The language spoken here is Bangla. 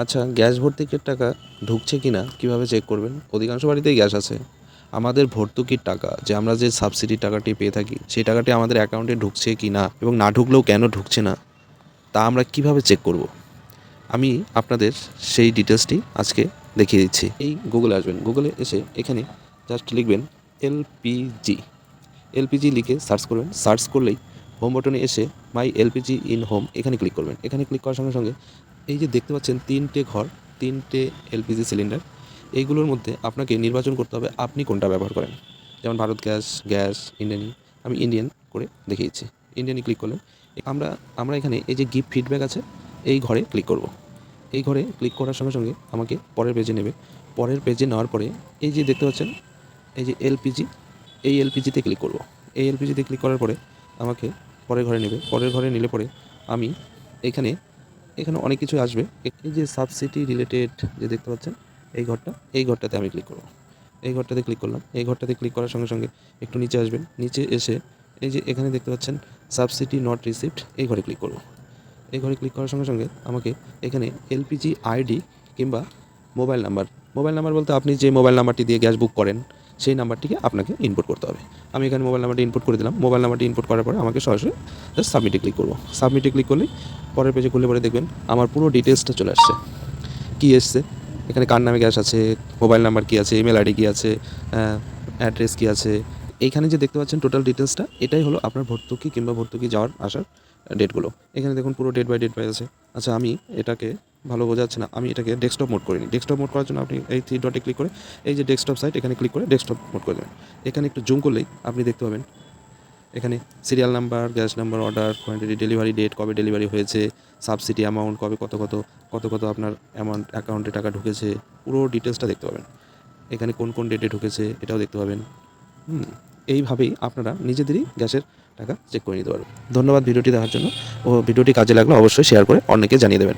আচ্ছা, গ্যাস ভর্তুকির টাকা ঢুকছে কি না কীভাবে চেক করবেন? অধিকাংশ বাড়িতেই গ্যাস আছে। আমাদের ভর্তুকির টাকা যে আমরা যে সাবসিডির টাকাটি পেয়ে থাকি, সেই টাকাটি আমাদের অ্যাকাউন্টে ঢুকছে কি না এবং না ঢুকলেও কেন ঢুকছে না, তা আমরা কীভাবে চেক করব? আমি আপনাদের সেই ডিটেলসটি আজকে দেখিয়ে দিচ্ছি। এই গুগলে আসবেন। গুগলে এসে এখানে জাস্ট লিখবেন এলপিজি। এলপিজি লিখে সার্চ করবেন। সার্চ করলেই হোম বাটনে এসে মাই এলপিজি ইন হোম এখানে ক্লিক করবেন। এখানে ক্লিক করার সঙ্গে সঙ্গে এই যে দেখতে পাচ্ছেন ৩টে ঘর, ৩টে এলপিজি সিলিন্ডার। এইগুলোর মধ্যে আপনাকে নির্বাচন করতে হবে আপনি কোনটা ব্যবহার করেন। যেমন ভারত গ্যাস, গ্যাস, ইন্ডেন। আমি ইন্ডিয়ান করে দেখিয়ে দিচ্ছি। ইন্ডিয়ানে ক্লিক করলেন। আমরা আমরা এখানে এই যে গিভ ফিডব্যাক আছে, এই ঘরে ক্লিক করব। এই ঘরে ক্লিক করার সঙ্গে সঙ্গে আমাকে পরের পেজে নেবে। পরের পেজে নেওয়ার পরে এই যে দেখতে পাচ্ছেন এই যে এলপিজি, এই এলপিজিতে ক্লিক করব। এই এলপিজিতে ক্লিক করার পরে আমাকে পরের ঘরে নেবে। পরের ঘরে নিলে পরে আমি এখানে অনেক কিছু আসবে। এই যে সাবসিডি রিলেটেড যে দেখতে পাচ্ছেন এই ঘরটাতে আমি ক্লিক করব। এই ঘরটাতে ক্লিক করলাম। এই ঘরটাতে ক্লিক করার সঙ্গে সঙ্গে একটু নিচে আসবেন। নিচে এসে এই যে এখানে দেখতে পাচ্ছেন সাবসিডি নট রিসিভড, এই ঘরে ক্লিক করব। এই ঘরে ক্লিক করার সঙ্গে সঙ্গে আমাকে এখানে এলপিজি আইডি কিংবা মোবাইল নাম্বার বলতে আপনি যে মোবাইল নাম্বারটি দিয়ে গ্যাস বুক করেন সেই নাম্বারটিকে আপনাকে ইনপুট করতে হবে। আমি এখানে মোবাইল নাম্বারটি ইনপুট করে দিলাম। মোবাইল নাম্বারটি ইনপুট করার পরে আমাকে সরাসরি জাস্ট সাবমিটে ক্লিক করব। সাবমিটে ক্লিক করলেই পরের পেজে খুললে পরে দেখবেন আমার পুরো ডিটেলসটা চলে আসছে। কী এসছে এখানে, কার নামে গ্যাস আছে, মোবাইল নাম্বার কী আছে, ইমেল আইডি কী আছে, অ্যাড্রেস কী আছে। এইখানে যে দেখতে পাচ্ছেন টোটাল ডিটেলসটা, এটাই হলো আপনার ভর্তুকি কিংবা ভর্তুকি যাওয়ার আসার ডেটগুলো। এখানে দেখুন পুরো ডেট বাই আছে। আচ্ছা, আমি এটাকে ভালো বোঝা যাচ্ছে না, আমি এটাকে ডেস্কটপ মোড করে নিই। ডেস্কটপ মোড করার জন্য আপনি এই 3 ডটে ক্লিক করে এই যে ডেস্কটপ সাইট, এখানে ক্লিক করে ডেস্কটপ মোড করে দেবেন। এখানে একটু জুম করলেই আপনি দেখতে পাবেন এখানে serial number, gas number, order, quantity, delivery date, কবে ডেলিভারি হয়েছে, সাবসিডি অ্যামাউন্ট, কবে কত আপনার অ্যামাউন্ট অ্যাকাউন্টে টাকা ঢুকেছে, পুরো ডিটেলসটা দেখতে পাবেন। এখানে কোন ডেটে ঢুকেছে এটাও দেখতে পাবেন। এইভাবেই আপনারা নিজেদেরই গ্যাসের টাকা চেক করে নিতে পারবেন। ধন্যবাদ ভিডিওটি দেখার জন্য, ও ভিডিওটি কাজে লাগলে অবশ্যই শেয়ার করে অন্যকে জানিয়ে দেবেন।